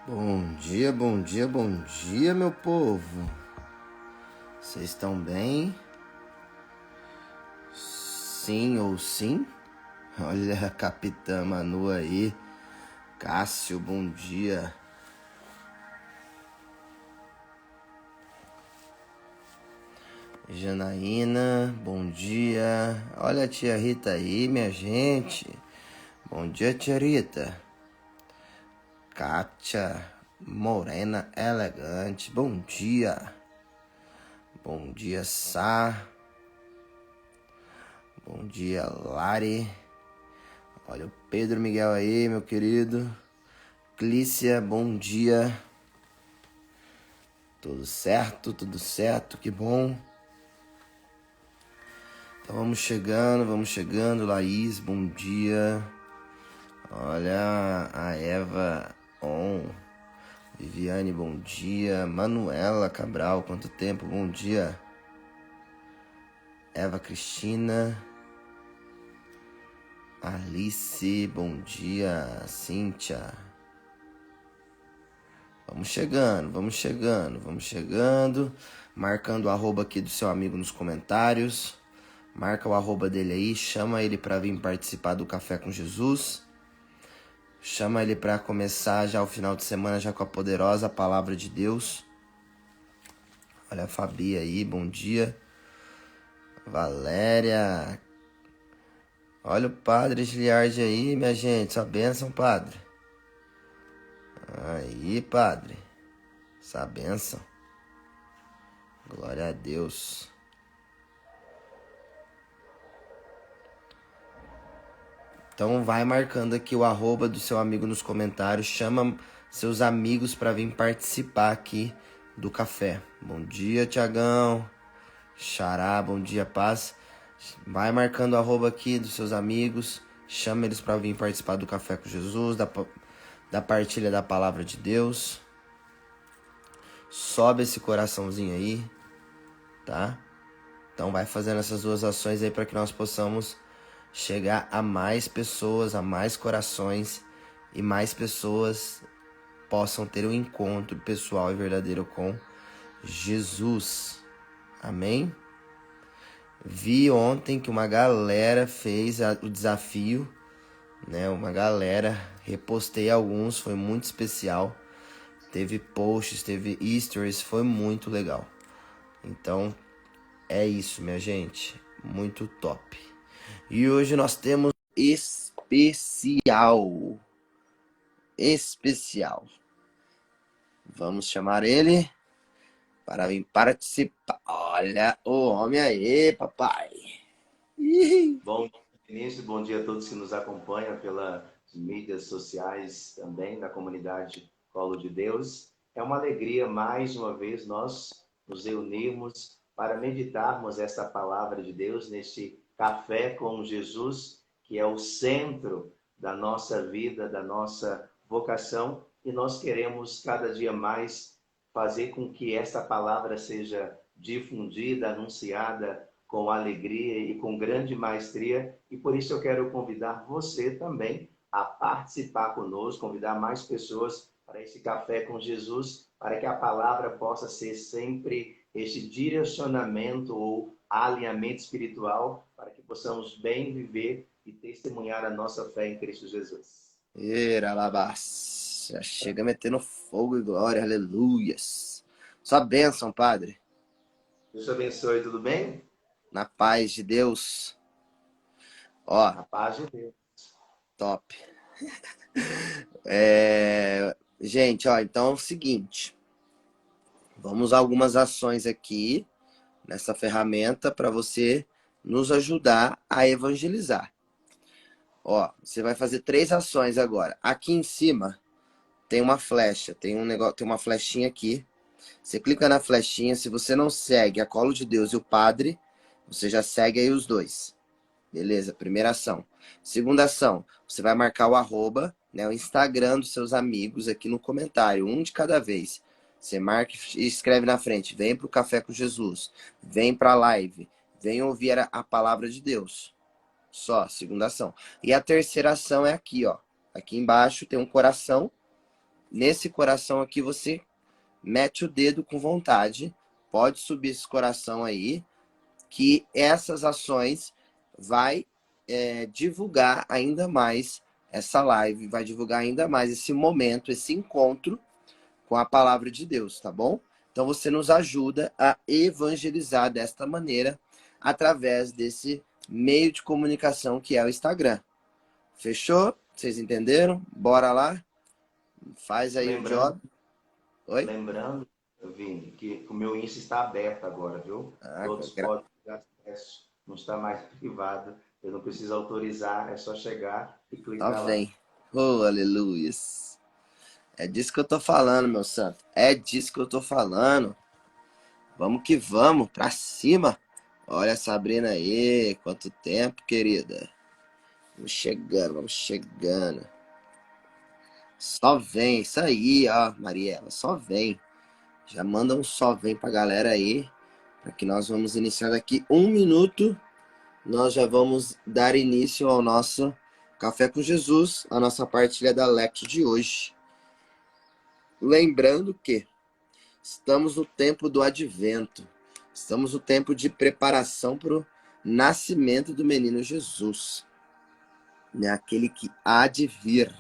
Bom dia, bom dia, bom dia, meu povo. Vocês estão bem? Sim ou sim? Olha a Capitã Manu aí. Cássio, bom dia. Janaína, bom dia. Olha a tia Rita aí, minha gente. Bom dia, tia Rita. Kátia, morena, elegante, bom dia. Bom dia, Sá. Bom dia, Lari. Olha o Pedro Miguel aí, meu querido. Clícia, bom dia. Tudo certo, que bom. Então vamos chegando. Laís, bom dia. Olha a Eva On. Viviane, bom dia. Manuela Cabral, quanto tempo, bom dia. Eva Cristina. Alice, bom dia. Cíntia. Vamos chegando. Marcando o arroba aqui do seu amigo nos comentários. Marca o arroba dele aí, chama ele para vir participar do Café com Jesus. Chama ele para começar já o final de semana já com a poderosa palavra de Deus. Olha a Fabi aí, bom dia. Valéria. Olha o Padre Giliardi aí, minha gente. Sua bênção, Padre. Aí, Padre. Essa bênção. Glória a Deus. Então vai marcando aqui o arroba do seu amigo nos comentários. Chama seus amigos para vir participar aqui do café. Bom dia, Tiagão. Xará, bom dia, paz. Vai marcando o arroba aqui dos seus amigos. Chama eles para vir participar do Café com Jesus, da partilha da palavra de Deus. Sobe esse coraçãozinho aí, tá? Então vai fazendo essas duas ações aí para que nós possamos chegar a mais pessoas, a mais corações e mais pessoas possam ter um encontro pessoal e verdadeiro com Jesus. Amém? Vi ontem que uma galera fez o desafio, né? Uma galera, repostei alguns, foi muito especial. Teve posts, teve stories, foi muito legal. Então, é isso, minha gente. Muito top. E hoje nós temos especial. Vamos chamar ele para vir participar. Olha o homem aí, papai. Bom início, bom dia a todos que nos acompanham pelas mídias sociais também da comunidade Colo de Deus. É uma alegria mais uma vez nós nos reunirmos para meditarmos essa palavra de Deus neste café com Jesus, que é o centro da nossa vida, da nossa vocação, e nós queremos cada dia mais fazer com que essa palavra seja difundida, anunciada com alegria e com grande maestria, e por isso eu quero convidar você também a participar conosco, convidar mais pessoas para esse café com Jesus, para que a palavra possa ser sempre este direcionamento ou alinhamento espiritual, para que possamos bem viver e testemunhar a nossa fé em Cristo Jesus. Já chega metendo fogo e glória, aleluias. Sua bênção, Padre. Deus abençoe, tudo bem? Na paz de Deus. Ó, Na paz de Deus. top. Gente, ó, então é o seguinte. Vamos a algumas ações aqui nessa ferramenta para você nos ajudar a evangelizar. Ó, você vai fazer 3 ações agora. Aqui em cima tem uma flecha, tem uma flechinha aqui. Você clica na flechinha, se você não segue a Colo de Deus e o Padre, você já segue aí os dois. Beleza? Primeira ação. Segunda ação, você vai marcar o arroba, né, o Instagram dos seus amigos aqui no comentário, um de cada vez. Você marca e escreve na frente, vem pro Café com Jesus, vem pra live, vem ouvir a palavra de Deus. Só, segunda ação. E a terceira ação é aqui, ó. Aqui embaixo tem um coração, nesse coração aqui você mete o dedo com vontade, pode subir esse coração aí, que essas ações vai divulgar ainda mais essa live, vai divulgar ainda mais esse momento, esse encontro com a palavra de Deus, tá bom? Então você nos ajuda a evangelizar desta maneira, através desse meio de comunicação que é o Instagram. Fechou? Vocês entenderam? Bora lá? Faz aí o job. Oi? Lembrando, Vini, que o meu Insta está aberto agora, viu? Todos podem ter acesso, não está mais privado. Eu não preciso autorizar, é só chegar e clicar lá. Vem. Oh, aleluia. É disso que eu tô falando, meu santo. É disso que eu tô falando. Vamos que vamos, pra cima. Olha a Sabrina aí. Quanto tempo, querida. Vamos chegando, vamos chegando. Só vem, isso aí, ó, Mariela. Só vem. Já manda um só vem pra galera aí. Para que nós vamos iniciar daqui 1 minuto. Nós já vamos dar início ao nosso Café com Jesus, a nossa partilha da Lectio de hoje. Lembrando que estamos no tempo do advento. Estamos no tempo de preparação para o nascimento do menino Jesus. Né? Aquele que há de vir.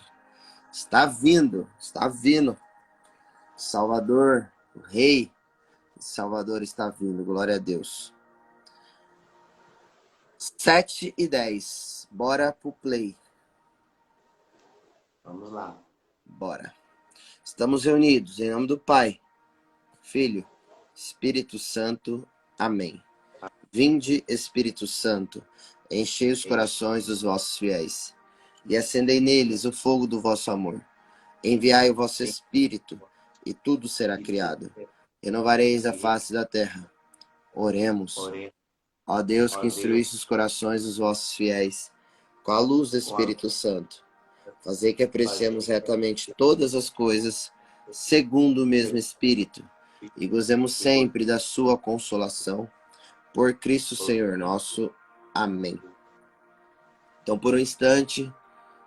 Está vindo, está vindo. Salvador, o Rei Salvador está vindo, glória a Deus. 7h10. Bora pro play. Vamos lá. Bora. Estamos reunidos em nome do Pai, Filho, Espírito Santo. Amém. Vinde, Espírito Santo, enchei os corações dos vossos fiéis e acendei neles o fogo do vosso amor. Enviai o vosso Espírito e tudo será criado. Renovareis a face da terra. Oremos. Ó Deus, que instruísse os corações dos vossos fiéis com a luz do Espírito Santo. Fazei que apreciemos retamente todas as coisas, segundo o mesmo Espírito, e gozemos sempre da sua consolação. Por Cristo Senhor nosso. Amém. Então, por um instante,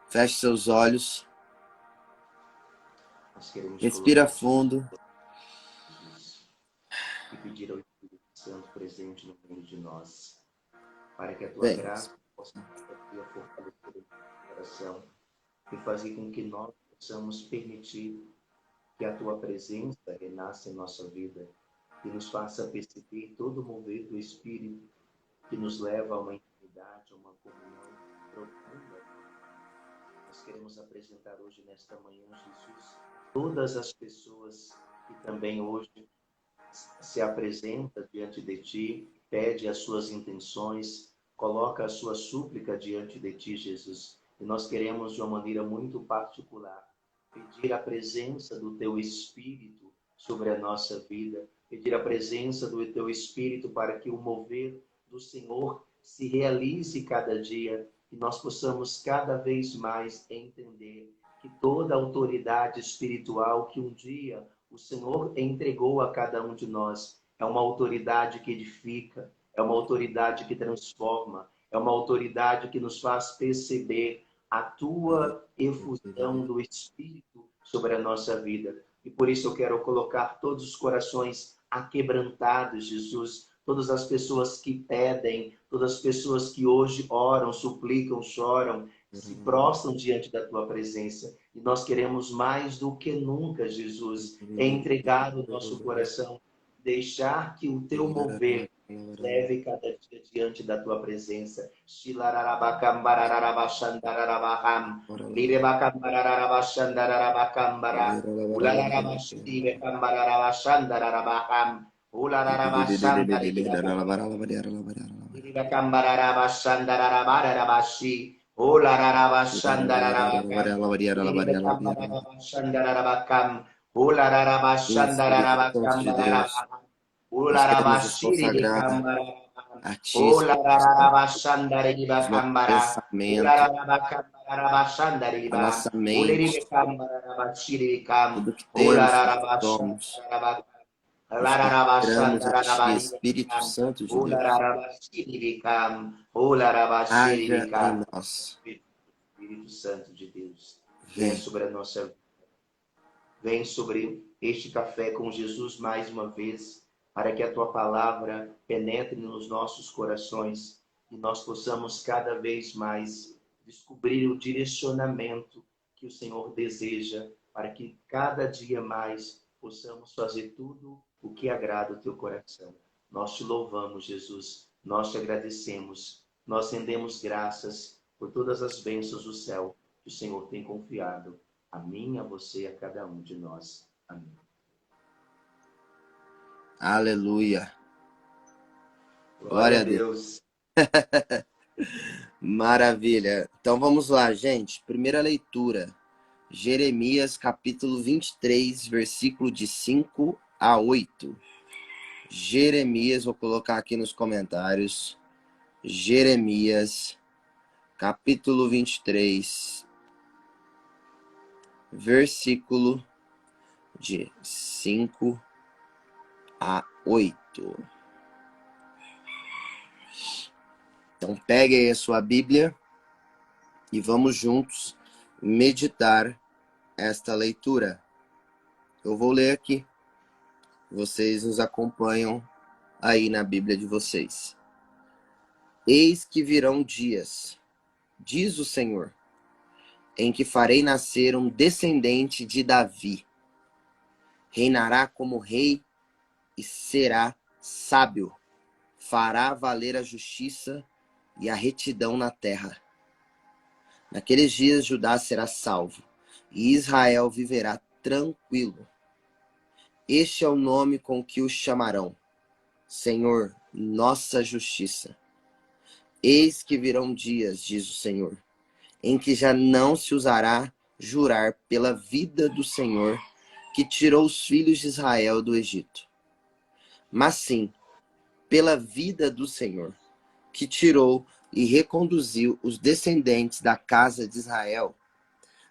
feche seus olhos. Respira fundo. E pedir ao Espírito Santo presente no meio de nós, para que a tua graça possa fortalecer o coração e fazer com que nós possamos permitir que a tua presença renasça em nossa vida e nos faça perceber todo o mover do Espírito que nos leva a uma intimidade, a uma comunhão profunda. Nós queremos apresentar hoje, nesta manhã, Jesus, todas as pessoas que também hoje se apresenta diante de ti, pede as suas intenções, coloca a sua súplica diante de ti, Jesus. E nós queremos, de uma maneira muito particular, pedir a presença do teu Espírito sobre a nossa vida, pedir a presença do teu Espírito para que o mover do Senhor se realize cada dia e nós possamos cada vez mais entender que toda autoridade espiritual que um dia o Senhor entregou a cada um de nós é uma autoridade que edifica, é uma autoridade que transforma, é uma autoridade que nos faz perceber a tua efusão do Espírito sobre a nossa vida. E por isso eu quero colocar todos os corações aquebrantados, Jesus, todas as pessoas que pedem, todas as pessoas que hoje oram, suplicam, choram, se prostram diante da tua presença. E nós queremos mais do que nunca, Jesus, entregar o nosso coração, deixar que o teu mover leve cada dia diante da tua presença. Nós queremos nos consagrar a ti, os nossos pensamentos, a nossa mente, tudo que temos, tudo que somos. Nos consagramos a ti, Espírito Santo de Deus. Haja em nós. Espírito Santo de Deus, venha sobre a nossa vida. Vem sobre este café com Jesus mais uma vez, para que a tua palavra penetre nos nossos corações e nós possamos cada vez mais descobrir o direcionamento que o Senhor deseja, para que cada dia mais possamos fazer tudo o que agrada o teu coração. Nós te louvamos, Jesus, nós te agradecemos, nós rendemos graças por todas as bênçãos do céu que o Senhor tem confiado a mim, a você e a cada um de nós. Amém. Aleluia. Glória Glória a a Deus. Deus. Maravilha. Então vamos lá, gente. Primeira leitura. Jeremias capítulo 23, versículo de 5 a 8. Jeremias, vou colocar aqui nos comentários. Jeremias capítulo 23, versículo de 5 a 8. Então pegue aí a sua Bíblia e vamos juntos meditar esta leitura. Eu vou ler aqui. Vocês nos acompanham aí na Bíblia de vocês. Eis que virão dias, diz o Senhor, em que farei nascer um descendente de Davi. Reinará como rei e será sábio. Fará valer a justiça e a retidão na terra. Naqueles dias Judá será salvo e Israel viverá tranquilo. Este é o nome com que o chamarão: Senhor, nossa justiça. Eis que virão dias, diz o Senhor, em que já não se usará jurar pela vida do Senhor, que tirou os filhos de Israel do Egito, mas sim pela vida do Senhor, que tirou e reconduziu os descendentes da casa de Israel,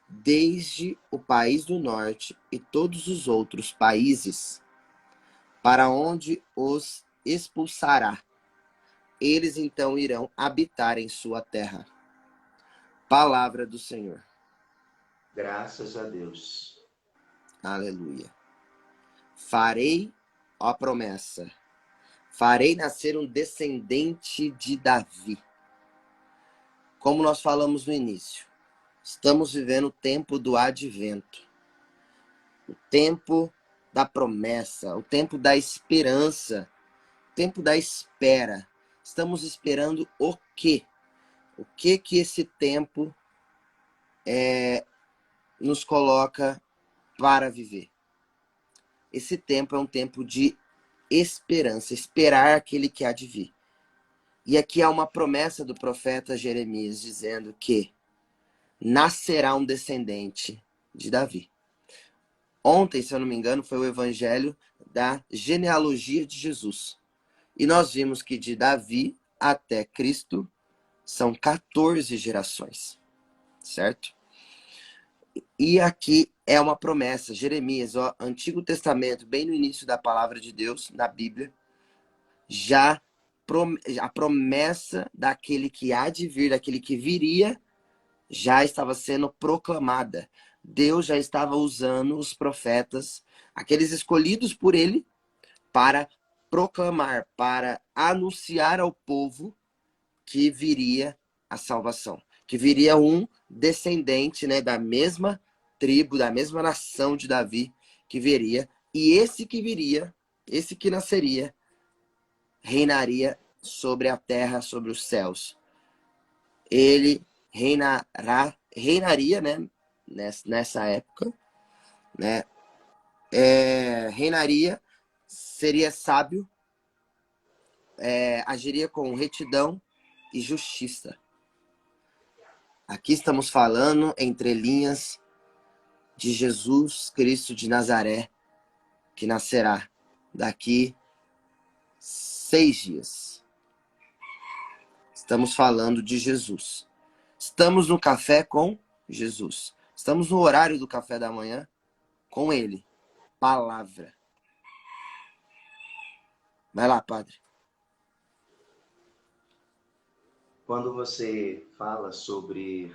desde o país do norte e todos os outros países, para onde os expulsará. Eles então irão habitar em sua terra. Palavra do Senhor. Graças a Deus. Aleluia. Farei, ó promessa, farei nascer um descendente de Davi. Como nós falamos no início, estamos vivendo o tempo do advento, o tempo da promessa, o tempo da esperança, o tempo da espera. Estamos esperando o quê? O que esse tempo nos coloca para viver? Esse tempo é um tempo de esperança, esperar aquele que há de vir. E aqui há uma promessa do profeta Jeremias dizendo que nascerá um descendente de Davi. Ontem, se eu não me engano, foi o evangelho da genealogia de Jesus. E nós vimos que de Davi até Cristo são 14 gerações, certo? E aqui é uma promessa, Jeremias, ó, Antigo Testamento, bem no início da palavra de Deus, na Bíblia, já a promessa daquele que há de vir, daquele que viria, já estava sendo proclamada. Deus já estava usando os profetas, aqueles escolhidos por ele, para proclamar, para anunciar ao povo que viria a salvação, que viria um descendente, né, da mesma tribo, da mesma nação de Davi, que viria, e esse que viria, esse que nasceria, reinaria sobre a terra, sobre os céus. Ele reinaria, né, nessa época, né, reinaria, seria sábio, agiria com retidão e justiça. Aqui estamos falando, entre linhas, de Jesus Cristo de Nazaré, que nascerá daqui 6 dias. Estamos falando de Jesus. Estamos no café com Jesus. Estamos no horário do café da manhã com ele. Palavra. Vai lá, padre. Quando você fala sobre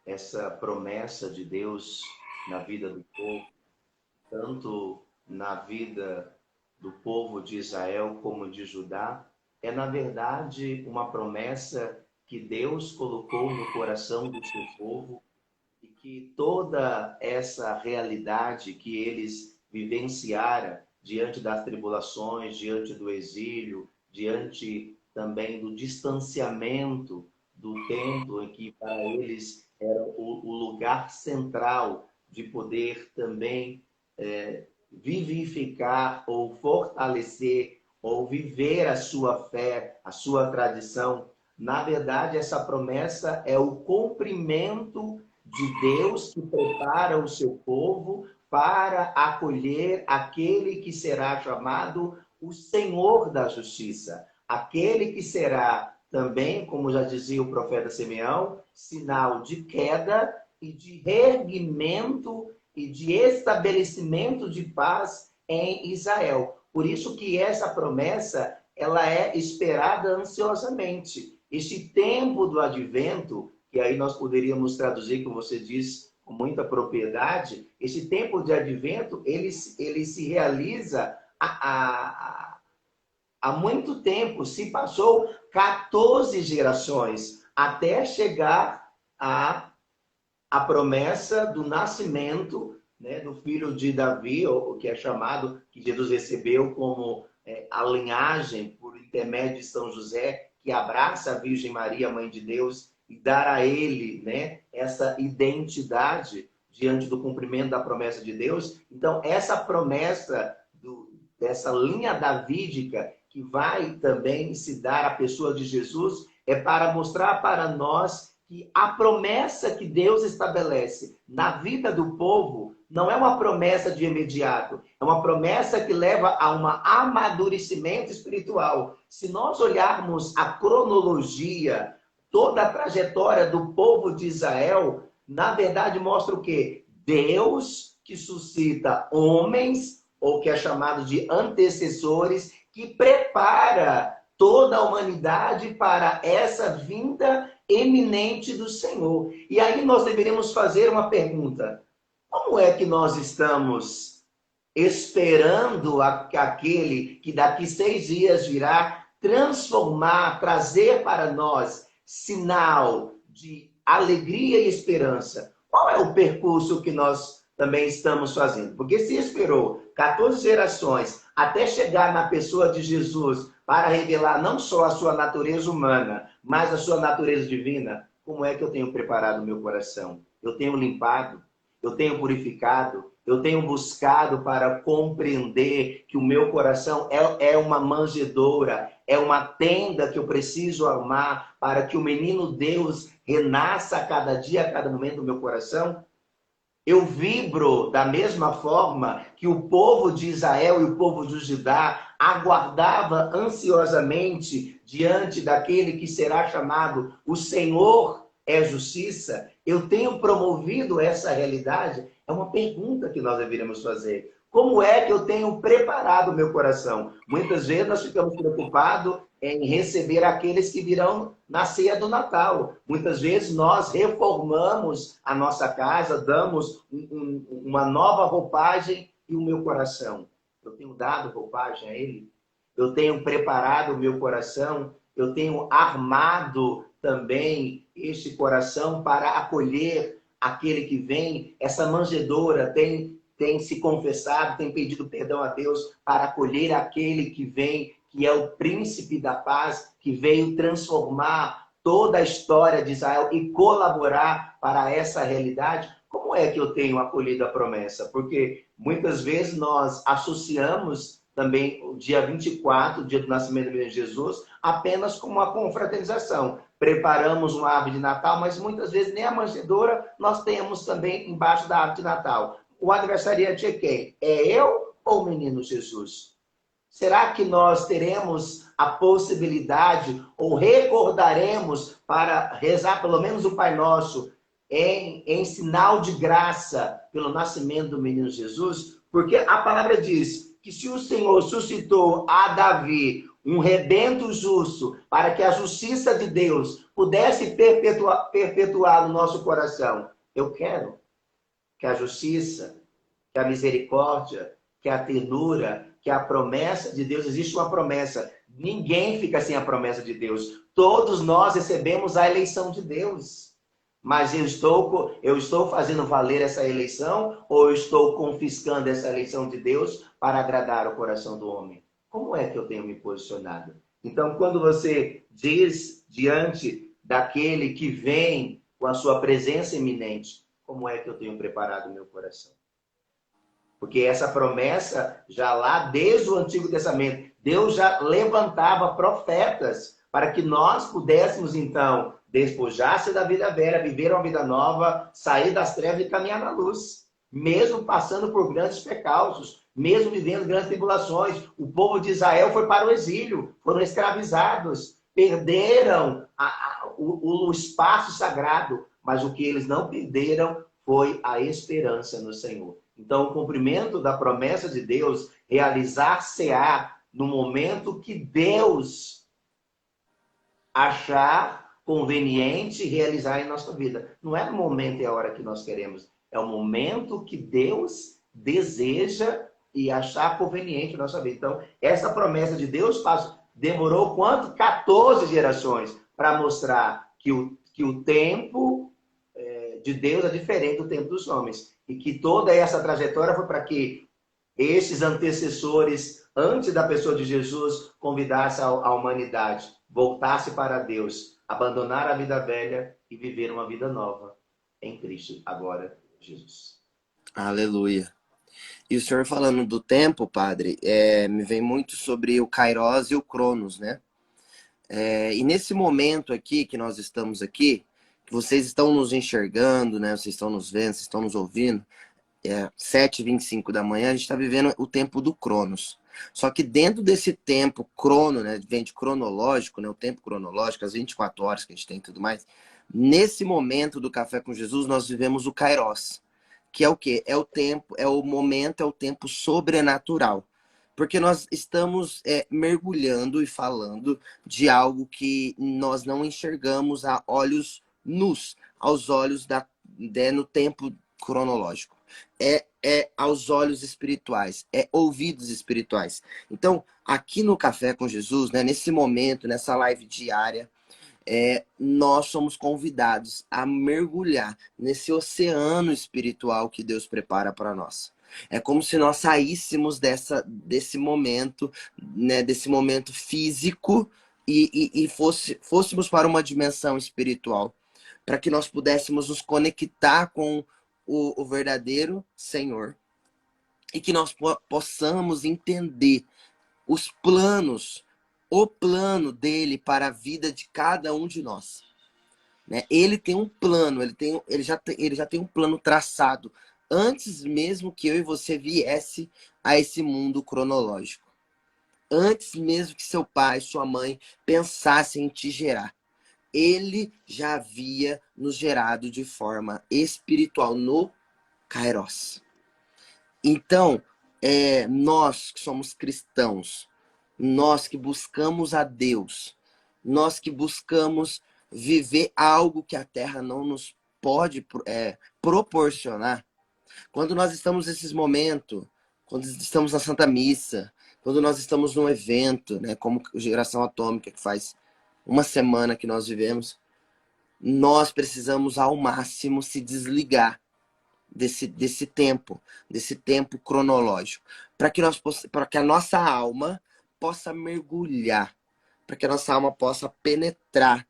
essa promessa de Deus na vida do povo, tanto na vida do povo de Israel como de Judá, é, na verdade, uma promessa que Deus colocou no coração do seu povo e que toda essa realidade que eles vivenciaram diante das tribulações, diante do exílio, diante também do distanciamento do templo, em que para eles era o lugar central de poder também vivificar ou fortalecer ou viver a sua fé, a sua tradição. Na verdade, essa promessa é o cumprimento de Deus que prepara o seu povo para acolher aquele que será chamado o Senhor da Justiça. Aquele que será também, como já dizia o profeta Simeão, sinal de queda e de reerguimento e de estabelecimento de paz em Israel. Por isso que essa promessa ela é esperada ansiosamente. Este tempo do advento, que aí nós poderíamos traduzir, como você diz, com muita propriedade, esse tempo de advento, ele se realiza há muito tempo. Se passou 14 gerações até chegar a promessa do nascimento, né, do filho de Davi, ou que é chamado, que Jesus recebeu como a linhagem por intermédio de São José, que abraça a Virgem Maria, Mãe de Deus, e dar a ele, né, essa identidade diante do cumprimento da promessa de Deus. Então, essa promessa dessa linha davídica que vai também se dar à pessoa de Jesus é para mostrar para nós que a promessa que Deus estabelece na vida do povo não é uma promessa de imediato, é uma promessa que leva a um amadurecimento espiritual. Se nós olharmos a cronologia, toda a trajetória do povo de Israel, na verdade mostra o quê? Deus que suscita homens, ou que é chamado de antecessores, que prepara toda a humanidade para essa vinda eminente do Senhor. E aí nós deveríamos fazer uma pergunta: como é que nós estamos esperando aquele que daqui 6 dias virá transformar, trazer para nós sinal de alegria e esperança? Qual é o percurso que nós também estamos fazendo? Porque se esperou 14 gerações até chegar na pessoa de Jesus para revelar não só a sua natureza humana, mas a sua natureza divina, como é que eu tenho preparado o meu coração? Eu tenho limpado, eu tenho purificado, eu tenho buscado para compreender que o meu coração é uma manjedoura, é uma tenda que eu preciso armar para que o menino Deus renasça a cada dia, a cada momento do meu coração? Eu vibro da mesma forma que o povo de Israel e o povo de Judá aguardava ansiosamente diante daquele que será chamado o Senhor é justiça. Eu tenho promovido essa realidade? É uma pergunta que nós deveríamos fazer. Como é que eu tenho preparado o meu coração? Muitas vezes nós ficamos preocupados em receber aqueles que virão na ceia do Natal. Muitas vezes nós reformamos a nossa casa, damos uma nova roupagem e o meu coração. Eu tenho dado roupagem a ele? Eu tenho preparado o meu coração? Eu tenho armado também este coração para acolher aquele que vem? Essa manjedoura tem se confessado, tem pedido perdão a Deus para acolher aquele que vem, que é o príncipe da paz, que veio transformar toda a história de Israel e colaborar para essa realidade? Como é que eu tenho acolhido a promessa? Porque muitas vezes nós associamos também o dia 24, o dia do nascimento de Jesus, apenas com uma confraternização. Preparamos uma árvore de Natal, mas muitas vezes nem a manjedoura nós temos também embaixo da árvore de Natal. O aniversariante é quem? É eu ou o menino Jesus? Será que nós teremos a possibilidade ou recordaremos para rezar pelo menos o Pai Nosso em sinal de graça pelo nascimento do menino Jesus? Porque a palavra diz que se o Senhor suscitou a Davi um rebento justo para que a justiça de Deus pudesse perpetuar no nosso coração, eu quero que a justiça, que a misericórdia, que a ternura, que a promessa de Deus. Existe uma promessa. Ninguém fica sem a promessa de Deus. Todos nós recebemos a eleição de Deus. Mas eu estou fazendo valer essa eleição ou eu estou confiscando essa eleição de Deus para agradar o coração do homem? Como é que eu tenho me posicionado? Então, quando você diz diante daquele que vem com a sua presença iminente, como é que eu tenho preparado o meu coração? Porque essa promessa, já lá desde o Antigo Testamento, Deus já levantava profetas para que nós pudéssemos, então, despojar-se da vida velha, viver uma vida nova, sair das trevas e caminhar na luz. Mesmo passando por grandes percalços, mesmo vivendo grandes tribulações. O povo de Israel foi para o exílio, foram escravizados, perderam o espaço sagrado, mas o que eles não perderam foi a esperança no Senhor. Então, o cumprimento da promessa de Deus, realizar-se-á no momento que Deus achar conveniente realizar em nossa vida. Não é no momento e a hora que nós queremos, é o momento que Deus deseja e achar conveniente em nossa vida. Então, essa promessa de Deus demorou quanto? 14 gerações para mostrar que o tempo de Deus é diferente do tempo dos homens. E que toda essa trajetória foi para que esses antecessores, antes da pessoa de Jesus, convidassem a humanidade, voltasse para Deus, abandonar a vida velha e viver uma vida nova em Cristo, agora Jesus. Aleluia. E o senhor falando do tempo, padre, me vem muito sobre o Kairos e o Cronos, né? E nesse momento aqui, que nós estamos aqui, que vocês estão nos enxergando, né? Vocês estão nos vendo, vocês estão nos ouvindo, 7h25 da manhã, a gente está vivendo o tempo do Cronos. Só que dentro desse tempo crono, né? Vem de cronológico, né? O tempo cronológico, as 24 horas que a gente tem e tudo mais. Nesse momento do Café com Jesus, nós vivemos o Kairos. Que é o quê? É o tempo, é o momento, é o tempo sobrenatural. Porque nós estamos mergulhando e falando de algo que nós não enxergamos a olhos nus, aos olhos no tempo cronológico. É aos olhos espirituais, é ouvidos espirituais. Então, aqui no Café com Jesus, né, nesse momento, nessa live diária, nós somos convidados a mergulhar nesse oceano espiritual que Deus prepara para nós. É como se nós saíssemos desse momento, né, desse momento físico e fôssemos para uma dimensão espiritual, para que nós pudéssemos nos conectar com o verdadeiro Senhor e que nós possamos entender os planos, o plano dele para a vida de cada um de nós, né? Ele tem um plano, ele já tem um plano traçado antes mesmo que eu e você viesse a esse mundo cronológico. Antes mesmo que seu pai, sua mãe pensassem em te gerar. Ele já havia nos gerado de forma espiritual no Kairos. Então, nós que somos cristãos, nós que buscamos a Deus, nós que buscamos viver algo que a terra não nos pode proporcionar, quando nós estamos nesses momentos, quando estamos na Santa Missa, quando nós estamos num evento, né, como Geração Atômica, que faz uma semana que nós vivemos, nós precisamos ao máximo se desligar desse tempo cronológico, para que a nossa alma possa mergulhar, para que a nossa alma possa penetrar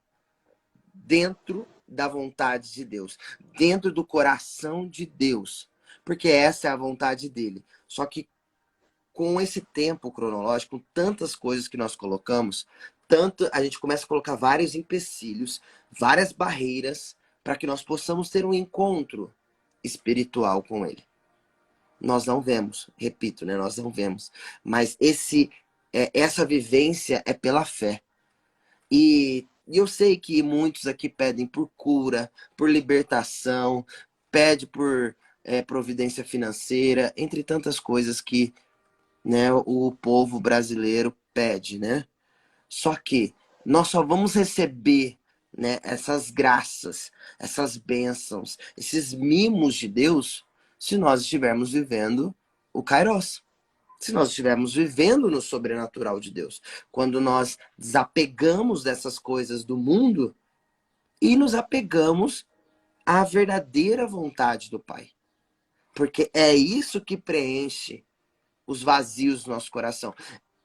dentro da vontade de Deus, dentro do coração de Deus, porque essa é a vontade dele. Só que com esse tempo cronológico, com tantas coisas que nós colocamos, a gente começa a colocar vários empecilhos, várias barreiras, para que nós possamos ter um encontro espiritual com ele. Nós não vemos, repito, né? Nós não vemos. Mas essa vivência é pela fé. E eu sei que muitos aqui pedem por cura, por libertação, pede por providência financeira, entre tantas coisas que, né, o povo brasileiro pede, né? Só que nós só vamos receber, né, essas graças, essas bênçãos, esses mimos de Deus, se nós estivermos vivendo o Kairos. Se nós estivermos vivendo no sobrenatural de Deus. Quando nós desapegamos dessas coisas do mundo e nos apegamos à verdadeira vontade do Pai. Porque é isso que preenche os vazios do nosso coração.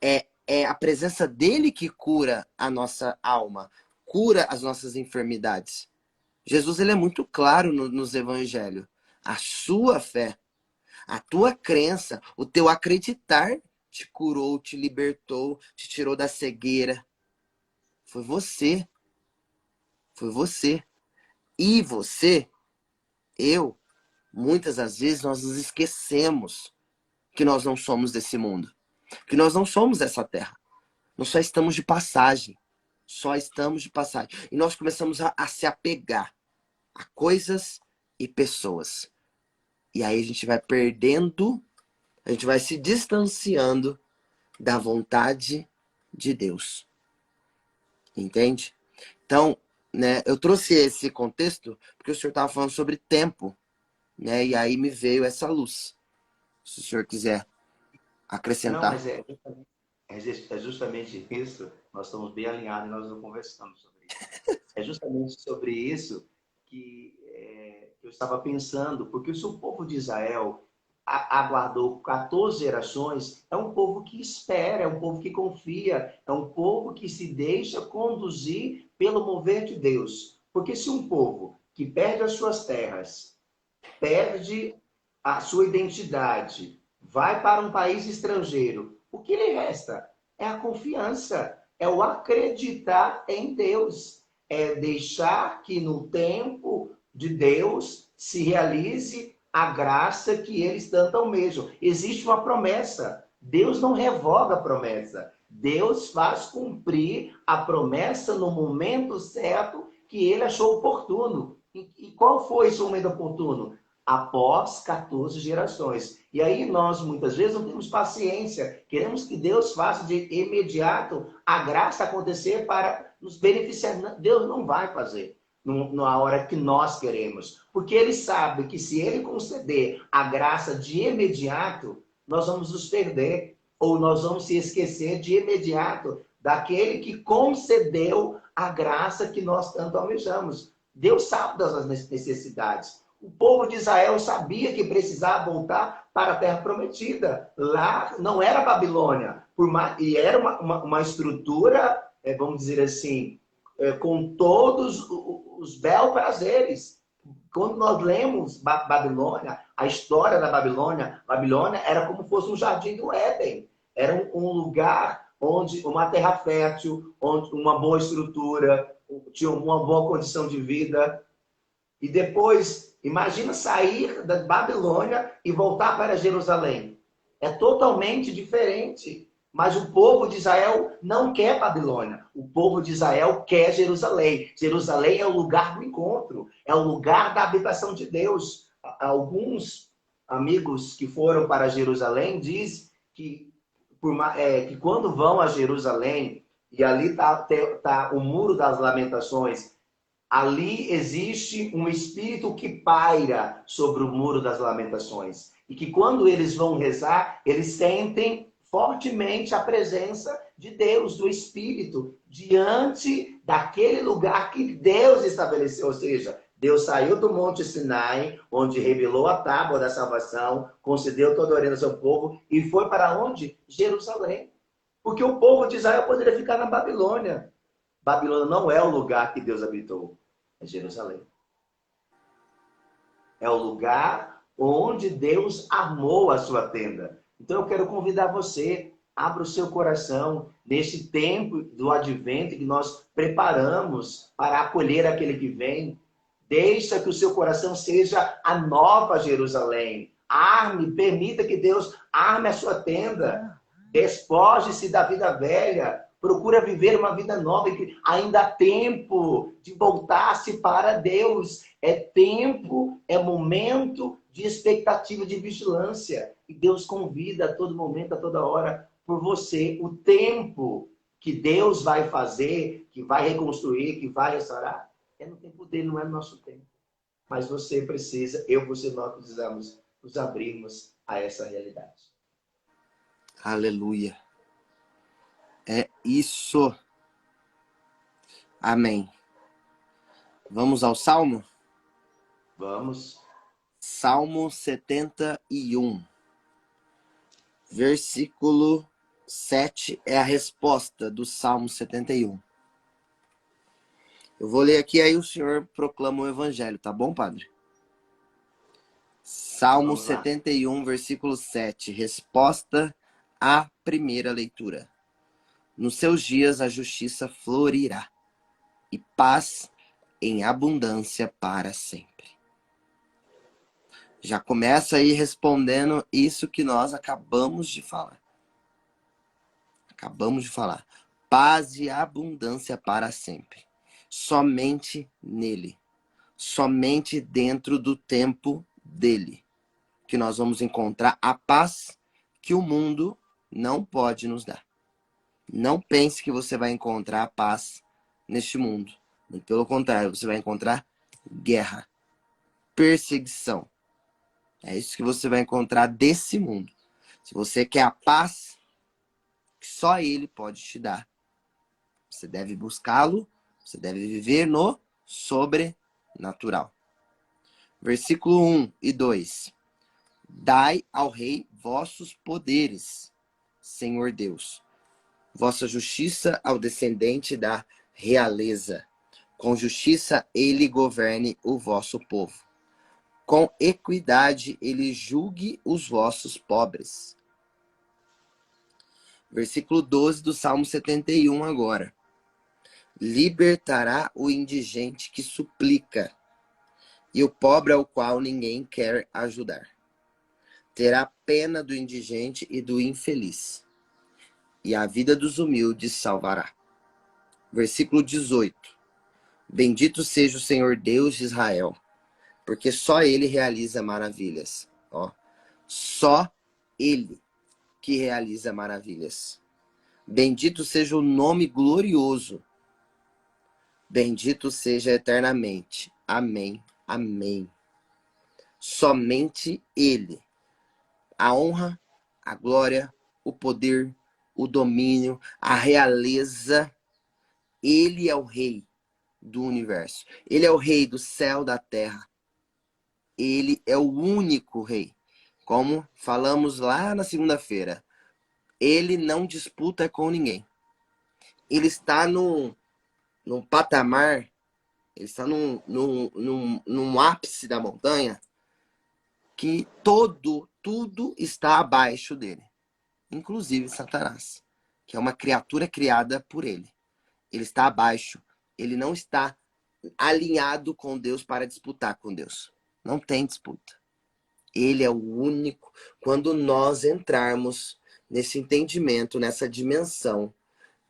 É a presença dele que cura a nossa alma, cura as nossas enfermidades. Jesus, ele é muito claro nos evangelhos. A sua fé, a tua crença, o teu acreditar te curou, te libertou, te tirou da cegueira. Foi você. Foi você. E você, eu, muitas das vezes nós nos esquecemos que nós não somos desse mundo. Que nós não somos dessa terra. Nós só estamos de passagem. Só estamos de passagem. E nós começamos a se apegar a coisas e pessoas. E aí a gente vai perdendo, a gente vai se distanciando da vontade de Deus. Entende? Então, né, eu trouxe esse contexto porque o senhor estava falando sobre tempo, né? E aí me veio essa luz. Se o senhor quiser Não, acrescentar. mas é justamente isso. Nós estamos bem alinhados e nós não conversamos sobre isso. É justamente sobre isso que eu estava pensando, porque se o povo de Israel aguardou 14 gerações, é um povo que espera, é um povo que confia, é um povo que se deixa conduzir pelo mover de Deus. Porque se um povo que perde as suas terras, perde a sua identidade, vai para um país estrangeiro, o que lhe resta? É a confiança, é o acreditar em Deus, é deixar que no tempo de Deus se realize a graça que eles tanto almejam. Existe uma promessa. Deus não revoga a promessa. Deus faz cumprir a promessa no momento certo que ele achou oportuno. E qual foi esse momento oportuno? Após 14 gerações. E aí nós, muitas vezes, não temos paciência. Queremos que Deus faça de imediato a graça acontecer para nos beneficiar. Deus não vai fazer na hora que nós queremos. Porque Ele sabe que se Ele conceder a graça de imediato, nós vamos nos perder. Ou nós vamos se esquecer de imediato daquele que concedeu a graça que nós tanto almejamos. Deus sabe das necessidades. O povo de Israel sabia que precisava voltar para a Terra Prometida. Lá não era Babilônia. E era uma estrutura, vamos dizer assim, com todos os bel prazeres. Quando nós lemos Babilônia, a história da Babilônia, Babilônia era como se fosse um jardim do Éden. Era um lugar onde uma terra fértil, onde uma boa estrutura, tinha uma boa condição de vida. E depois, imagina sair da Babilônia e voltar para Jerusalém. É totalmente diferente. Mas o povo de Israel não quer Babilônia. O povo de Israel quer Jerusalém. Jerusalém é o lugar do encontro. É o lugar da habitação de Deus. Alguns amigos que foram para Jerusalém dizem que quando vão a Jerusalém, e ali está o Muro das Lamentações, ali existe um espírito que paira sobre o Muro das Lamentações. E que quando eles vão rezar, eles sentem fortemente a presença de Deus, do Espírito, diante daquele lugar que Deus estabeleceu. Ou seja, Deus saiu do Monte Sinai, onde revelou a tábua da salvação, concedeu toda a orientação ao seu povo, e foi para onde? Jerusalém. Porque o povo de Israel poderia ficar na Babilônia. Babilônia não é o lugar que Deus habitou. É Jerusalém. É o lugar onde Deus armou a sua tenda. Então eu quero convidar você, abra o seu coração neste tempo do advento que nós preparamos para acolher aquele que vem. Deixa que o seu coração seja a nova Jerusalém. Arme, permita que Deus arme a sua tenda. Despoje-se da vida velha. Procura viver uma vida nova, que ainda há tempo de voltar-se para Deus. É tempo, é momento de expectativa, de vigilância. E Deus convida a todo momento, a toda hora, por você. O tempo que Deus vai fazer, que vai reconstruir, que vai restaurar, é no tempo dele, não é no nosso tempo. Mas você precisa, você, nós precisamos nos abrirmos a essa realidade. Aleluia. É isso. Amém. Vamos ao Salmo? Vamos. Salmo 71. Versículo 7 é a resposta do Salmo 71. Eu vou ler aqui, aí o senhor proclama o evangelho, tá bom, padre? Salmo 71, versículo 7. Resposta à primeira leitura. Nos seus dias a justiça florirá e paz em abundância para sempre. Já começa aí respondendo isso que nós acabamos de falar. Paz e abundância para sempre. Somente nele. Somente dentro do tempo dele. Que nós vamos encontrar a paz que o mundo não pode nos dar. Não pense que você vai encontrar a paz neste mundo. Pelo contrário, você vai encontrar guerra, perseguição. É isso que você vai encontrar desse mundo. Se você quer a paz que só ele pode te dar, você deve buscá-lo, você deve viver no sobrenatural. Versículo 1 e 2. Dai ao rei vossos poderes, Senhor Deus, vossa justiça ao descendente da realeza. Com justiça ele governe o vosso povo. Com equidade ele julgue os vossos pobres. Versículo 12 do Salmo 71 agora. Libertará o indigente que suplica, e o pobre ao qual ninguém quer ajudar. Terá pena do indigente e do infeliz, e a vida dos humildes salvará. Versículo 18. Bendito seja o Senhor Deus de Israel, porque só ele realiza maravilhas. Só ele que realiza maravilhas. Bendito seja o nome glorioso. Bendito seja eternamente. Amém. Amém. Somente ele. A honra, a glória, o poder, o domínio, a realeza. Ele é o rei do universo. Ele é o rei do céu, da terra. Ele é o único rei. Como falamos lá na segunda-feira. Ele não disputa com ninguém. Ele está num patamar, ele está num ápice da montanha que tudo está abaixo dele. Inclusive Satanás, que é uma criatura criada por ele. Ele está abaixo. Ele não está alinhado com Deus para disputar com Deus. Não tem disputa. Ele é o único. Quando nós entrarmos nesse entendimento, nessa dimensão,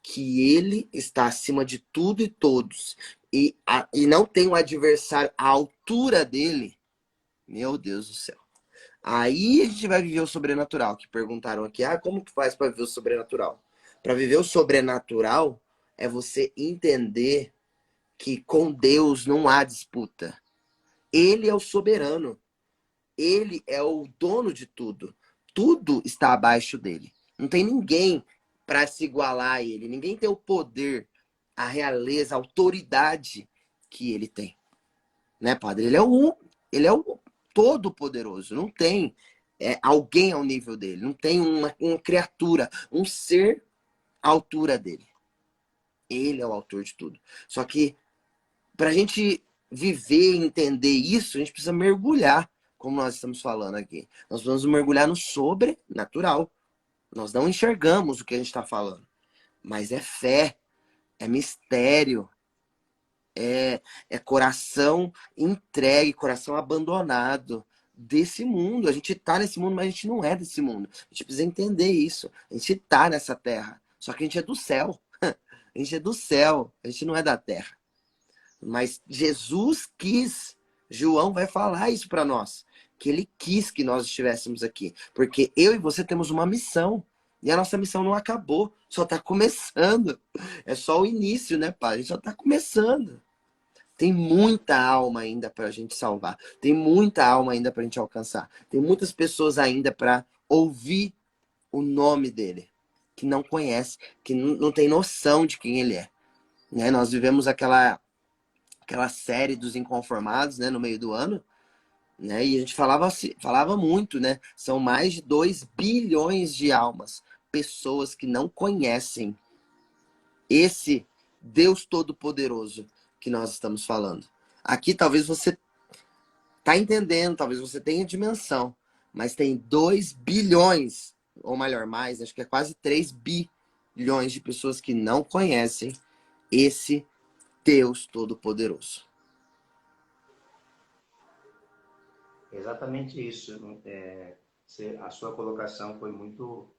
que ele está acima de tudo e todos, e não tem um adversário à altura dele, meu Deus do céu. Aí a gente vai viver o sobrenatural, que perguntaram aqui, como que faz para viver o sobrenatural? Para viver o sobrenatural é você entender que com Deus não há disputa. Ele é o soberano. Ele é o dono de tudo. Tudo está abaixo dele. Não tem ninguém para se igualar a ele. Ninguém tem o poder, a realeza, a autoridade que ele tem. Né, padre? Ele é o todo-poderoso. Não tem alguém ao nível dele. Não tem uma criatura, um ser à altura dele. Ele é o autor de tudo. Só que para a gente viver e entender isso, a gente precisa mergulhar, como nós estamos falando aqui. Nós vamos mergulhar no sobrenatural. Nós não enxergamos o que a gente está falando. Mas é fé, é mistério, é coração entregue, coração abandonado desse mundo. A gente está nesse mundo, mas a gente não é desse mundo. A gente precisa entender isso. A gente está nessa terra, só que a gente é do céu. A gente é do céu, a gente não é da terra. Mas Jesus quis, João vai falar isso para nós, que ele quis que nós estivéssemos aqui. Porque eu e você temos uma missão. E a nossa missão não acabou, só está começando. É só o início, né, pai? A gente só está começando. Tem muita alma ainda para a gente salvar. Tem muita alma ainda para a gente alcançar. Tem muitas pessoas ainda para ouvir o nome dele, que não conhece, que não tem noção de quem ele é. Né? Nós vivemos aquela série dos inconformados, né, no meio do ano, né? E a gente falava muito, né? São mais de 2 bilhões de almas, pessoas que não conhecem esse Deus Todo-Poderoso que nós estamos falando. Aqui talvez você tá entendendo, talvez você tenha dimensão, mas tem 2 bilhões, ou melhor, mais, acho que é quase 3 bilhões de pessoas que não conhecem esse Deus Todo-Poderoso. Exatamente isso. A sua colocação foi muito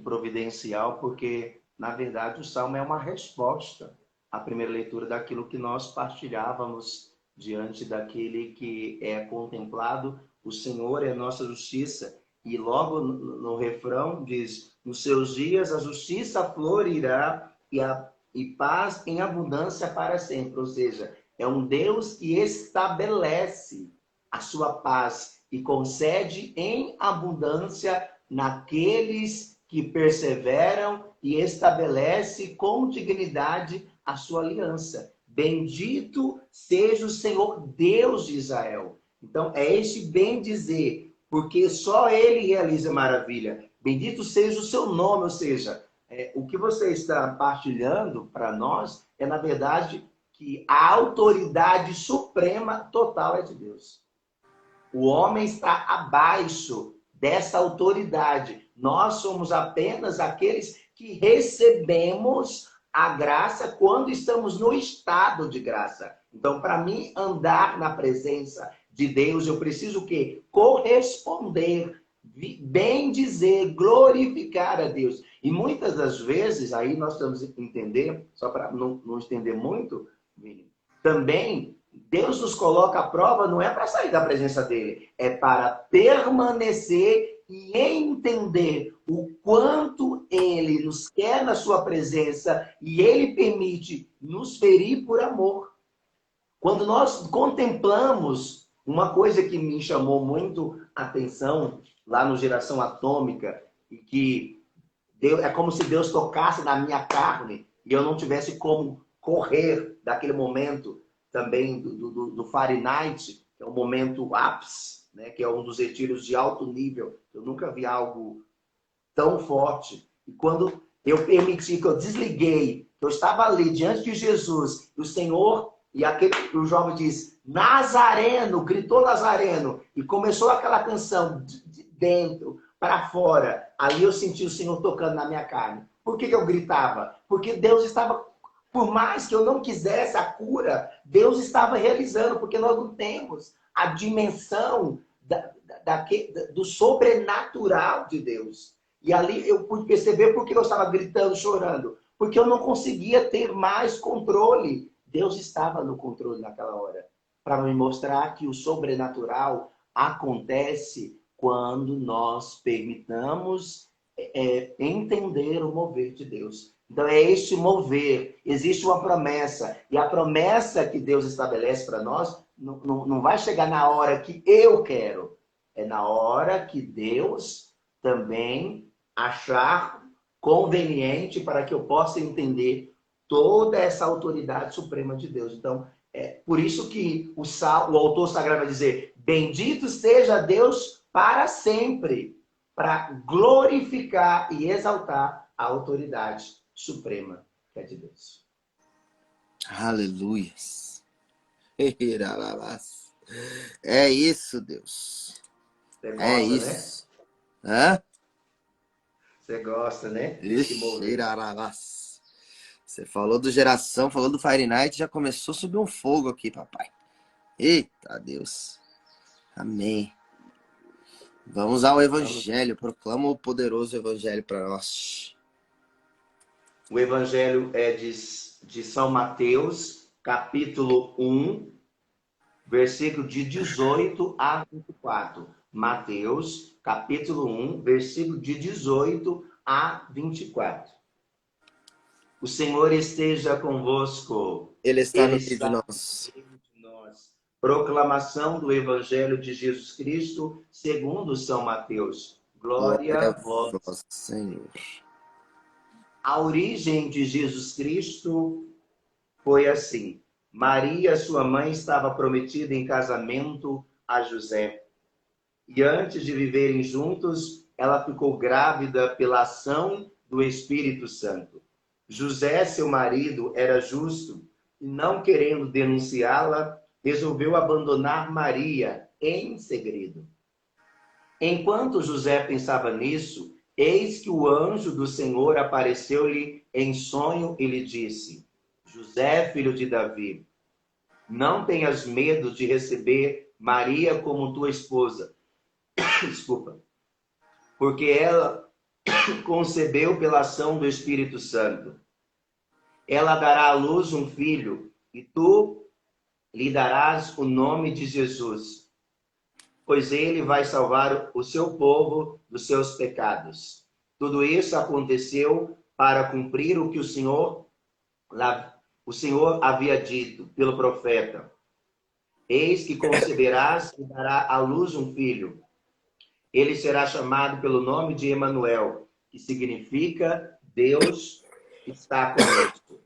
providencial, porque, na verdade, o Salmo é uma resposta à primeira leitura daquilo que nós partilhávamos diante daquele que é contemplado. O Senhor é nossa justiça. E logo no refrão diz: nos seus dias a justiça florirá e paz em abundância para sempre. Ou seja, é um Deus que estabelece a sua paz e concede em abundância naqueles que perseveram, e estabelece com dignidade a sua aliança. Bendito seja o Senhor Deus de Israel. Então, é este bem dizer, porque só ele realiza maravilha. Bendito seja o seu nome, ou seja, o que você está partilhando para nós é, na verdade, que a autoridade suprema total é de Deus. O homem está abaixo dessa autoridade. Nós somos apenas aqueles que recebemos a graça quando estamos no estado de graça. Então, para mim andar na presença de Deus, eu preciso o quê? Corresponder, bem dizer, glorificar a Deus. E muitas das vezes, aí nós temos que entender, só para não estender muito, também Deus nos coloca à prova, não é para sair da presença dele, é para permanecer e entender o quanto ele nos quer na sua presença e ele permite nos ferir por amor. Quando nós contemplamos uma coisa que me chamou muito a atenção lá no Geração Atômica, e que é como se Deus tocasse na minha carne e eu não tivesse como correr daquele momento também do Fahrenheit, que é o momento ápice, né, que é um dos retiros de alto nível. Eu nunca vi algo tão forte. E quando eu permiti, que eu desliguei, que eu estava ali diante de Jesus, e o Senhor, o jovem diz, Nazareno, gritou Nazareno, e começou aquela canção de dentro para fora. Ali eu senti o Senhor tocando na minha carne. Por que eu gritava? Porque Deus estava, por mais que eu não quisesse a cura, Deus estava realizando, porque nós não temos a dimensão do sobrenatural de Deus. E ali eu pude perceber por que eu estava gritando, chorando. Porque eu não conseguia ter mais controle. Deus estava no controle naquela hora. Para me mostrar que o sobrenatural acontece quando nós permitamos entender o mover de Deus. Então é este mover. Existe uma promessa. E a promessa que Deus estabelece para nós não vai chegar na hora que eu quero. É na hora que Deus também achar conveniente para que eu possa entender toda essa autoridade suprema de Deus. Então, é por isso que o autor sagrado vai dizer: bendito seja Deus para sempre, para glorificar e exaltar a autoridade suprema que é de Deus. Aleluia. É isso, Deus. Você gosta, É isso. Né? Hã? Você gosta, né? Ixi, você falou do Geração, falou do Fahrenheit, já começou a subir um fogo aqui, papai. Eita Deus. Amém. Vamos ao Evangelho. Proclama o poderoso Evangelho para nós. O Evangelho é de São Mateus, capítulo 1, versículo de 18 a 24. Mateus, capítulo 1, versículo de 18 a 24. O Senhor esteja convosco. Ele está Ele no meio de está nós. no meio de nós. Proclamação do Evangelho de Jesus Cristo, segundo São Mateus. Glória Glória a a vós. vós, Senhor. A origem de Jesus Cristo foi assim. Maria, sua mãe, estava prometida em casamento a José. E antes de viverem juntos, ela ficou grávida pela ação do Espírito Santo. José, seu marido, era justo e, não querendo denunciá-la, resolveu abandonar Maria em segredo. Enquanto José pensava nisso, eis que o anjo do Senhor apareceu-lhe em sonho e lhe disse: José, filho de Davi, não tenhas medo de receber Maria como tua esposa. Desculpa. Porque ela concebeu pela ação do Espírito Santo. Ela dará à luz um filho, e tu lhe darás o nome de Jesus, pois ele vai salvar o seu povo dos seus pecados. Tudo isso aconteceu para cumprir o que o Senhor havia dito pelo profeta. Eis que conceberás e dará à luz um filho. Ele será chamado pelo nome de Emanuel, que significa Deus está conosco.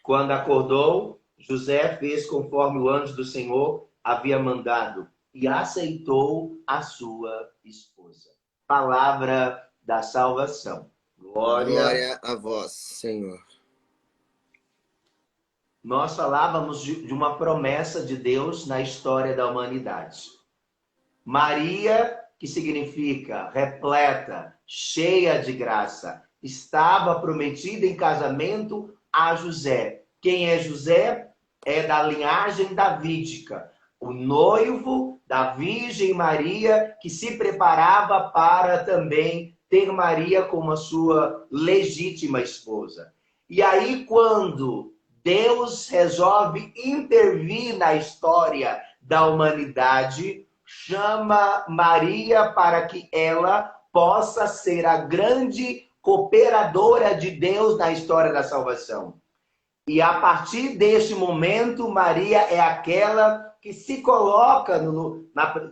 Quando acordou, José fez conforme o anjo do Senhor havia mandado e aceitou a sua esposa. Palavra da salvação. Glória a vós, Senhor. Nós falávamos de uma promessa de Deus na história da humanidade. Maria, que significa repleta, cheia de graça, estava prometida em casamento a José. Quem é José? É da linhagem davídica, o noivo da Virgem Maria, que se preparava para também ter Maria como a sua legítima esposa. E aí, quando Deus resolve intervir na história da humanidade, chama Maria para que ela possa ser a grande cooperadora de Deus na história da salvação. E a partir deste momento, Maria é aquela que se coloca,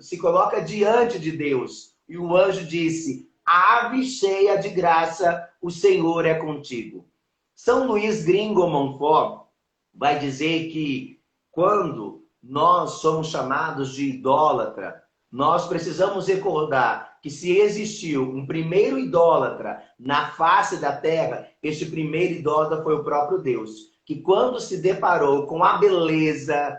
se coloca diante de Deus. E o anjo disse: Ave cheia de graça, o Senhor é contigo. São Luís Gringo Montfort vai dizer que quando nós somos chamados de idólatra, nós precisamos recordar que se existiu um primeiro idólatra na face da terra, este primeiro idólatra foi o próprio Deus, que quando se deparou com a beleza,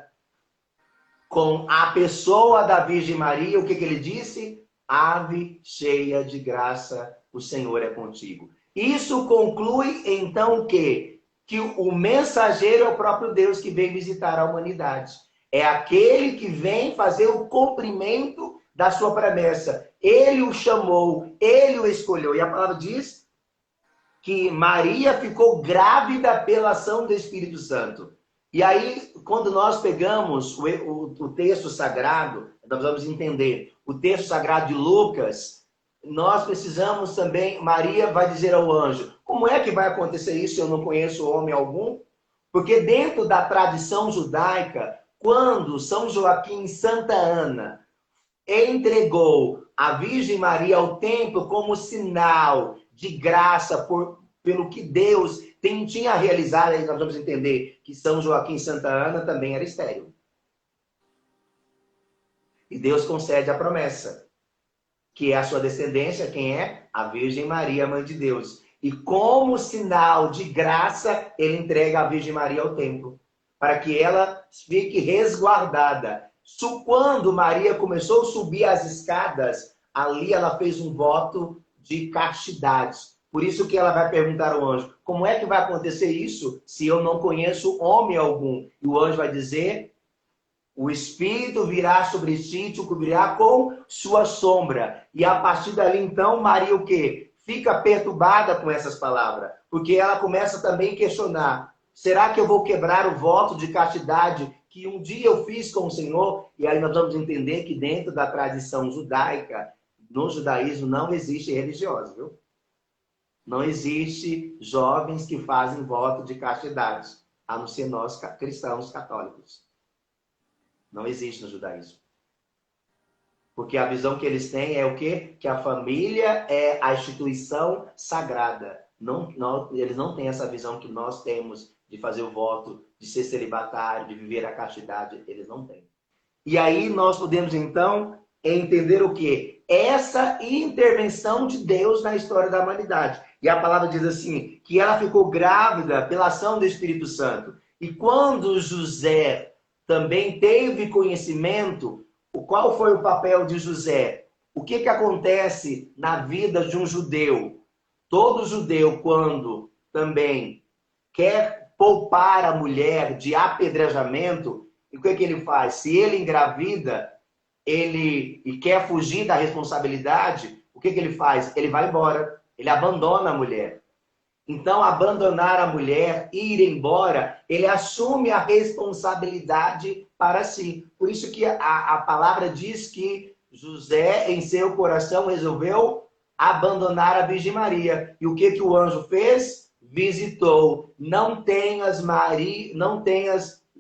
com a pessoa da Virgem Maria, o que ele disse? Ave cheia de graça, o Senhor é contigo. Isso conclui então que o mensageiro é o próprio Deus que vem visitar a humanidade. É aquele que vem fazer o cumprimento da sua promessa. Ele o chamou, ele o escolheu. E a palavra diz que Maria ficou grávida pela ação do Espírito Santo. E aí, quando nós pegamos o texto sagrado, nós vamos entender o texto sagrado de Lucas, nós precisamos também, Maria vai dizer ao anjo, como é que vai acontecer isso se eu não conheço homem algum? Porque dentro da tradição judaica, quando São Joaquim e Santa Ana entregou a Virgem Maria ao templo como sinal de graça pelo que Deus tinha realizado, aí nós vamos entender que São Joaquim e Santa Ana também era estéril. E Deus concede a promessa, que é a sua descendência, quem é? A Virgem Maria, Mãe de Deus. E como sinal de graça, ele entrega a Virgem Maria ao templo, para que ela fique resguardada. Quando Maria começou a subir as escadas, ali ela fez um voto de castidade. Por isso que ela vai perguntar ao anjo, como é que vai acontecer isso se eu não conheço homem algum? E o anjo vai dizer, o Espírito virá sobre ti e te cobrirá com sua sombra. E a partir dali, então, Maria o quê? Fica perturbada com essas palavras. Porque ela começa também a questionar. Será que eu vou quebrar o voto de castidade que um dia eu fiz com o Senhor? E aí nós vamos entender que dentro da tradição judaica, no judaísmo, não existe religiosa, viu? Não existe jovens que fazem voto de castidade, a não ser nós cristãos católicos. Não existe no judaísmo. Porque a visão que eles têm é o quê? Que a família é a instituição sagrada. Eles não têm essa visão que nós temos de fazer o voto, de ser celibatário, de viver a castidade. Eles não têm. E aí nós podemos, então, entender o quê? Essa intervenção de Deus na história da humanidade. E a palavra diz assim, que ela ficou grávida pela ação do Espírito Santo. E quando José também teve conhecimento, qual foi o papel de José? O que acontece na vida de um judeu? Todo judeu, quando também quer poupar a mulher de apedrejamento, o que ele faz? Se ele engravida e quer fugir da responsabilidade, o que ele faz? Ele vai embora, ele abandona a mulher. Então, abandonar a mulher, ir embora, ele assume a responsabilidade para si. Por isso que a palavra diz que José, em seu coração, resolveu abandonar a Virgem Maria. E o que o anjo fez? Visitou. Não tenhas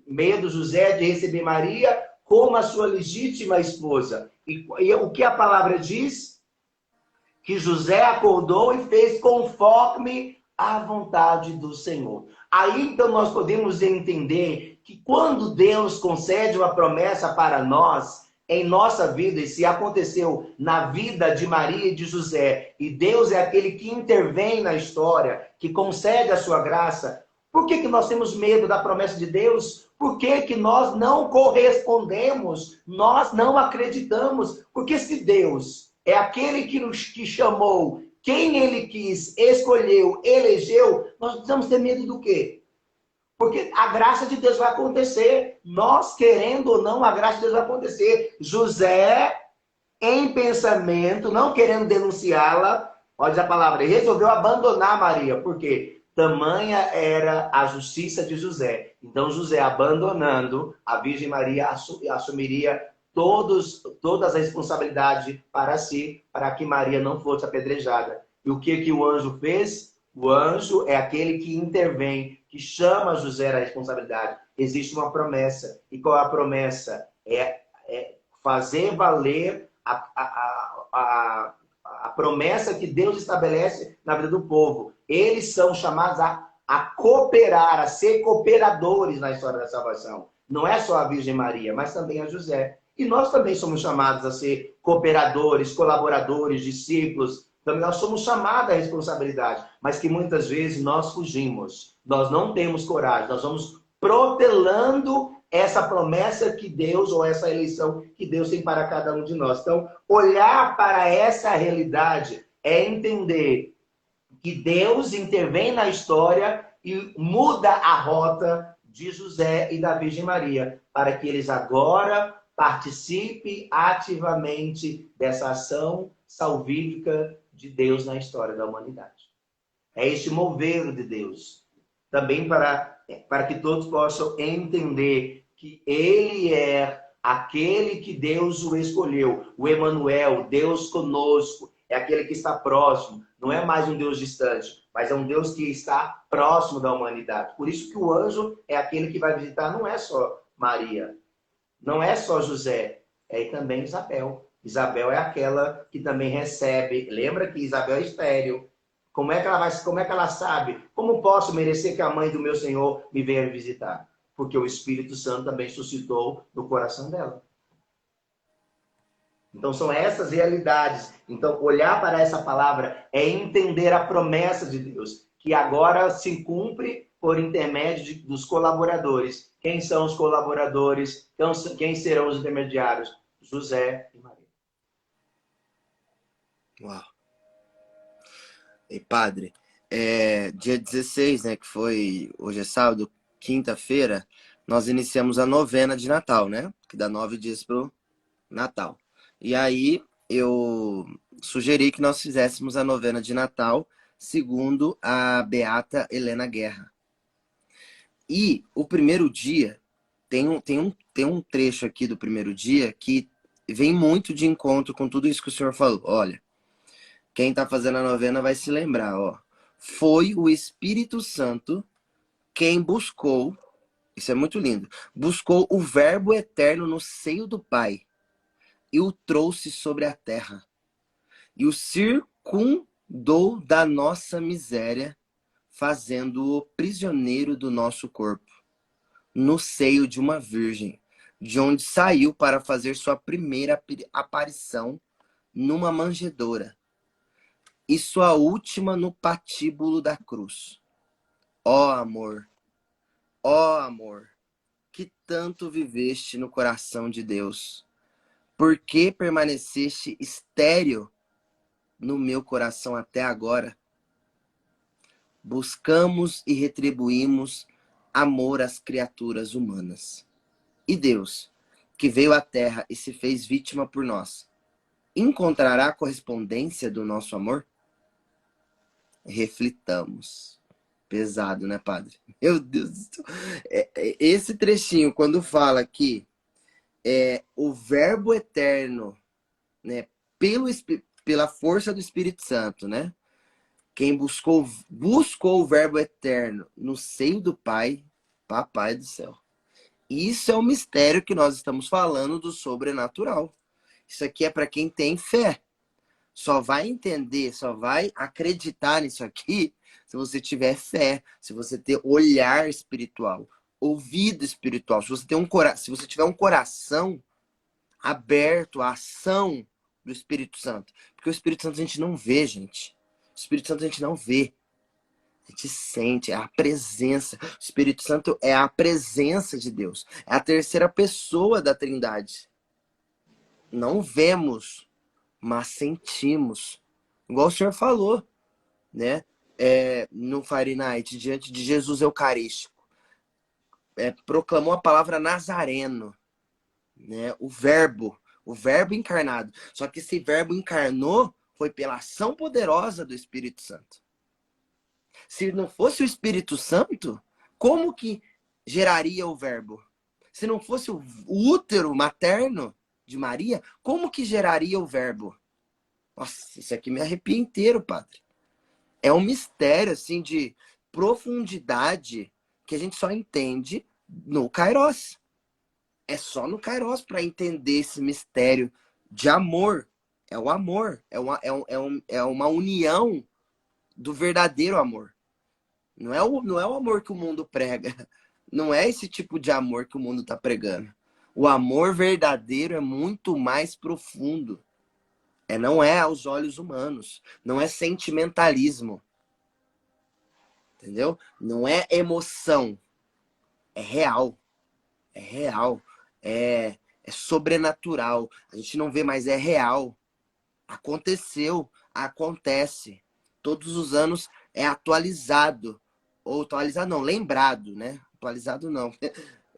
medo, José, de receber Maria como a sua legítima esposa. E o que a palavra diz? Que José acordou e fez conforme a vontade do Senhor. Aí, então, nós podemos entender que quando Deus concede uma promessa para nós, em nossa vida, e se aconteceu na vida de Maria e de José, e Deus é aquele que intervém na história, que concede a sua graça, por que nós temos medo da promessa de Deus? Por que nós não correspondemos? Nós não acreditamos? Porque se Deus é aquele que chamou, quem ele quis, escolheu, elegeu, nós precisamos ter medo do quê? Porque a graça de Deus vai acontecer. Nós querendo ou não, a graça de Deus vai acontecer. José, em pensamento, não querendo denunciá-la, olha a palavra, ele resolveu abandonar Maria. Por quê? Tamanha era a justiça de José. Então José, abandonando, a Virgem Maria assumiria todas as responsabilidades para si, para que Maria não fosse apedrejada. E o que o anjo fez? O anjo é aquele que intervém, que chama José à responsabilidade. Existe uma promessa. E qual é a promessa? É fazer valer a promessa que Deus estabelece na vida do povo. Eles são chamados a cooperar, a ser cooperadores na história da salvação. Não é só a Virgem Maria, mas também a José. E nós também somos chamados a ser cooperadores, colaboradores, discípulos. Também nós somos chamados à responsabilidade, mas que muitas vezes nós fugimos. Nós não temos coragem, nós vamos protelando essa promessa que Deus, ou essa eleição que Deus tem para cada um de nós. Então, olhar para essa realidade é entender que Deus intervém na história e muda a rota de José e da Virgem Maria, para que eles agora participem ativamente dessa ação salvífica de Deus na história da humanidade. É este mover de Deus. Também para que todos possam entender que Ele é aquele que Deus o escolheu. O Emanuel, Deus conosco, é aquele que está próximo. Não é mais um Deus distante, mas é um Deus que está próximo da humanidade. Por isso que o anjo é aquele que vai visitar, não é só Maria, não é só José, é também Isabel. Isabel é aquela que também recebe. Lembra que Isabel é estéril. Como é que ela sabe? Como posso merecer que a mãe do meu Senhor me venha visitar? Porque o Espírito Santo também suscitou no coração dela. Então são essas realidades. Então olhar para essa palavra é entender a promessa de Deus, que agora se cumpre por intermédio dos colaboradores. Quem são os colaboradores? Quem serão os intermediários? José e Maria. Uau. E padre, dia 16, né, que foi, hoje é sábado, quinta-feira, nós iniciamos a novena de Natal, né? Que dá 9 dias pro Natal. E aí eu sugeri que nós fizéssemos a novena de Natal segundo a beata Helena Guerra. E o primeiro dia, tem um trecho aqui do primeiro dia que vem muito de encontro com tudo isso que o senhor falou. Olha, quem está fazendo a novena vai se lembrar, ó. foi o Espírito Santo quem buscou, isso é muito lindo, buscou o Verbo eterno no seio do Pai e o trouxe sobre a terra e o circundou da nossa miséria, fazendo-o prisioneiro do nosso corpo, no seio de uma virgem, de onde saiu para fazer sua primeira aparição numa manjedoura, e sua última no patíbulo da cruz. Ó amor, que tanto viveste no coração de Deus, por que permaneceste estéril no meu coração até agora? Buscamos e retribuímos amor às criaturas humanas. E Deus, que veio à terra e se fez vítima por nós, encontrará correspondência do nosso amor? Reflitamos. Pesado, né, padre? Meu Deus do céu. Esse trechinho, quando fala que o Verbo eterno, né, pela força do Espírito Santo, né? Quem buscou o Verbo eterno no seio do Pai, Papai do céu. Isso é o mistério que nós estamos falando do sobrenatural. Isso aqui é para quem tem fé. Só vai entender, só vai acreditar nisso aqui se você tiver fé, se você ter olhar espiritual, ouvido espiritual, se você se você tiver um coração aberto à ação do Espírito Santo. Porque o Espírito Santo a gente não vê, gente. O Espírito Santo a gente não vê. A gente sente, é a presença. O Espírito Santo é a presença de Deus. É a terceira pessoa da Trindade. Não vemos, mas sentimos. Igual o senhor falou, né? No Fire Night, diante de Jesus Eucarístico. Proclamou a palavra Nazareno, né? O verbo encarnado. Só que esse verbo encarnou foi pela ação poderosa do Espírito Santo. Se não fosse o Espírito Santo, como que geraria o verbo? Se não fosse o útero materno de Maria, como que geraria o verbo? Nossa, isso aqui me arrepia inteiro, padre. É um mistério, assim, de profundidade que a gente só entende no Kairos. É só no Kairos para entender esse mistério de amor. É o amor. É uma união do verdadeiro amor. Não é o amor que o mundo prega. Não é esse tipo de amor que o mundo está pregando. O amor verdadeiro é muito mais profundo. Não é aos olhos humanos. Não é sentimentalismo. Entendeu? Não é emoção. É real. É real. É sobrenatural. A gente não vê, mas é real. Aconteceu. Acontece. Todos os anos é atualizado. Ou atualizado não, lembrado, né? Atualizado não.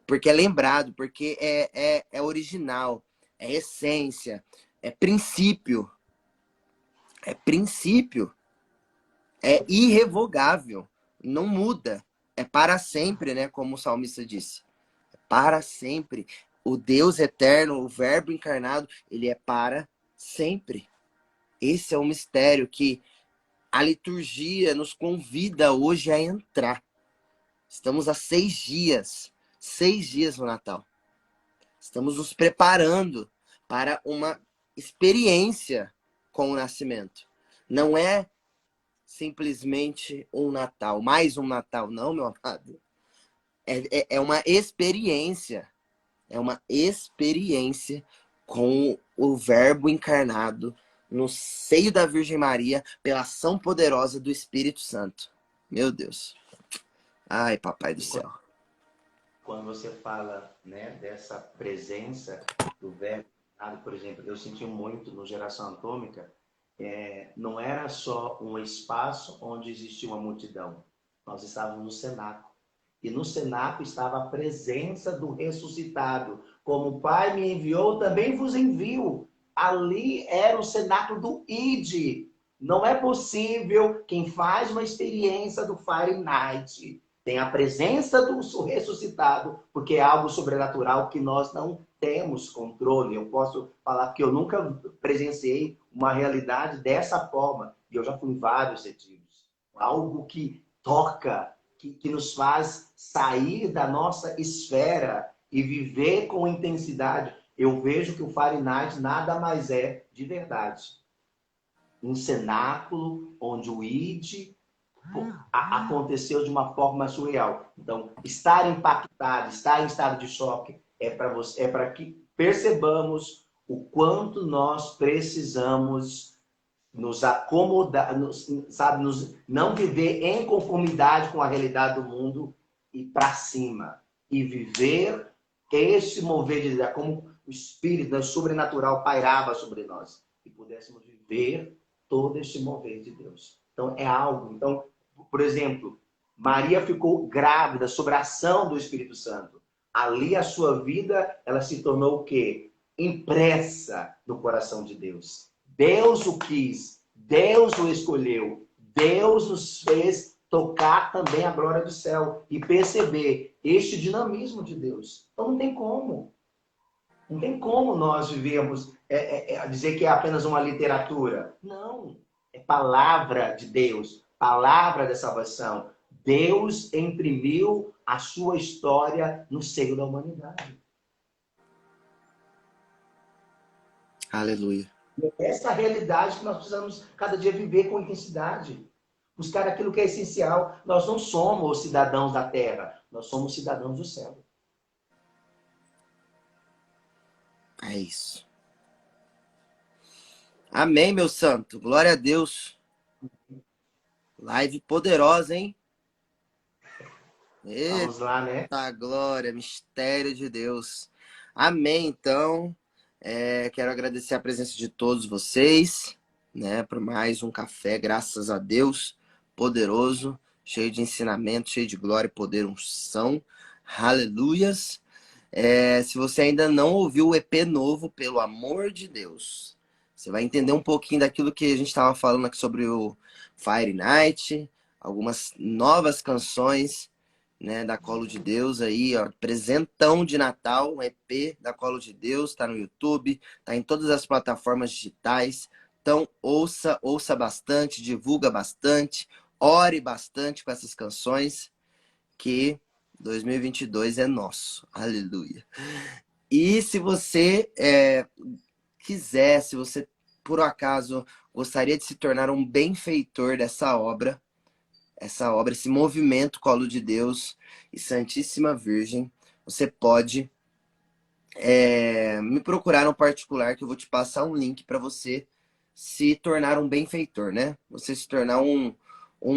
Porque é lembrado, porque é original, é essência, é princípio. É princípio. É irrevogável. Não muda. É para sempre, né? Como o salmista disse. É para sempre. O Deus eterno, o Verbo encarnado, ele é para sempre. Esse é o mistério que a liturgia nos convida hoje a entrar. Estamos há 6 dias no Natal. Estamos nos preparando para uma experiência com o nascimento. Não é simplesmente um Natal, mais um Natal, não, meu amado. É uma experiência. É uma experiência com o Verbo encarnado no seio da Virgem Maria pela ação poderosa do Espírito Santo. Meu Deus. Ai, papai do céu. Quando você fala, né, dessa presença do verbo, por exemplo, eu senti muito no Geração Atômica, não era só um espaço onde existia uma multidão. Nós estávamos no cenáculo. E no cenáculo estava a presença do ressuscitado. Como o Pai me enviou, também vos envio. Ali era o cenáculo do Ide. Não é possível quem faz uma experiência do Fire Night tem a presença do ressuscitado, porque é algo sobrenatural que nós não temos controle. Eu posso falar que eu nunca presenciei uma realidade dessa forma. E eu já fui em vários retiros. algo que toca, que nos faz sair da nossa esfera e viver com intensidade. Eu vejo que o Fahrenheit nada mais é, de verdade, um cenáculo onde o ID aconteceu de uma forma surreal. Então, estar impactado, estar em estado de choque é para que percebamos o quanto nós precisamos nos acomodar, não viver em conformidade com a realidade do mundo e para cima. E viver este mover de Deus, como o Espírito sobrenatural pairava sobre nós. E pudéssemos viver todo este mover de Deus. Então, é algo. Então, por exemplo, Maria ficou grávida sobre a ação do Espírito Santo. Ali a sua vida, ela se tornou o quê? Impressa no coração de Deus. Deus o quis, Deus o escolheu, Deus nos fez tocar também a glória do céu e perceber este dinamismo de Deus. Então não tem como. Não tem como nós vivemos, dizer que é apenas uma literatura. Não. É palavra de Deus, palavra da salvação. Deus imprimiu a sua história no seio da humanidade. Aleluia. E é essa realidade que nós precisamos cada dia viver com intensidade. Buscar aquilo que é essencial. Nós não somos cidadãos da terra, nós somos cidadãos do céu. É isso. Amém, meu santo. Glória a Deus. Live poderosa, hein? Vamos lá, né? Eita glória, mistério de Deus. Amém, então. Quero agradecer a presença de todos vocês, né, por mais um café, graças a Deus, poderoso, cheio de ensinamento, cheio de glória, poder, unção. Aleluias. Se você ainda não ouviu o EP novo, pelo amor de Deus, você vai entender um pouquinho daquilo que a gente estava falando aqui sobre o Fire Night, algumas novas canções, né, da Colo de Deus aí, ó, presentão de Natal, um EP da Colo de Deus, tá no YouTube, tá em todas as plataformas digitais. Então ouça bastante, divulga bastante, ore bastante com essas canções, que 2022 é nosso. Aleluia. E se você quiser, se você por acaso gostaria de se tornar um benfeitor dessa obra, esse movimento Colo de Deus e Santíssima Virgem, você pode me procurar no particular, que eu vou te passar um link para você se tornar um benfeitor, né? Você se tornar um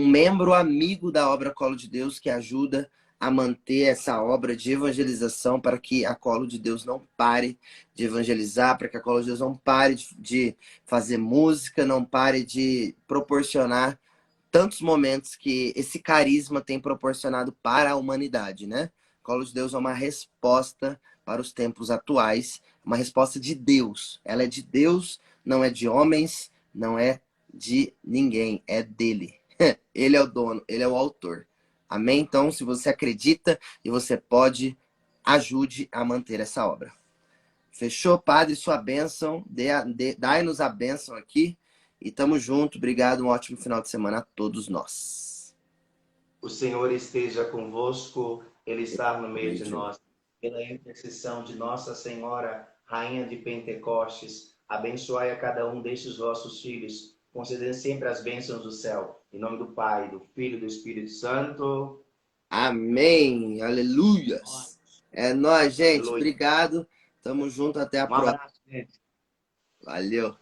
membro amigo da obra Colo de Deus, que ajuda a manter essa obra de evangelização, para que a Colo de Deus não pare de evangelizar, para que a Colo de Deus não pare de fazer música, não pare de proporcionar tantos momentos que esse carisma tem proporcionado para a humanidade, né? Colo de Deus é uma resposta para os tempos atuais, uma resposta de Deus. Ela é de Deus, não é de homens, não é de ninguém, é dele. Ele é o dono, ele é o autor. Amém? Então, se você acredita e você pode, ajude a manter essa obra. Fechou, Padre? Sua bênção, dai-nos a bênção aqui. E tamo junto. Obrigado. Um ótimo final de semana a todos nós. O Senhor esteja convosco. Ele está no meio de nós. Pela intercessão de Nossa Senhora, Rainha de Pentecostes, abençoai a cada um destes vossos filhos, concedendo sempre as bênçãos do céu. Em nome do Pai, do Filho e do Espírito Santo. Amém. Aleluia. É nóis, gente. Aleluia. Obrigado. Tamo junto. Até a Um próxima. abraço, gente. Valeu.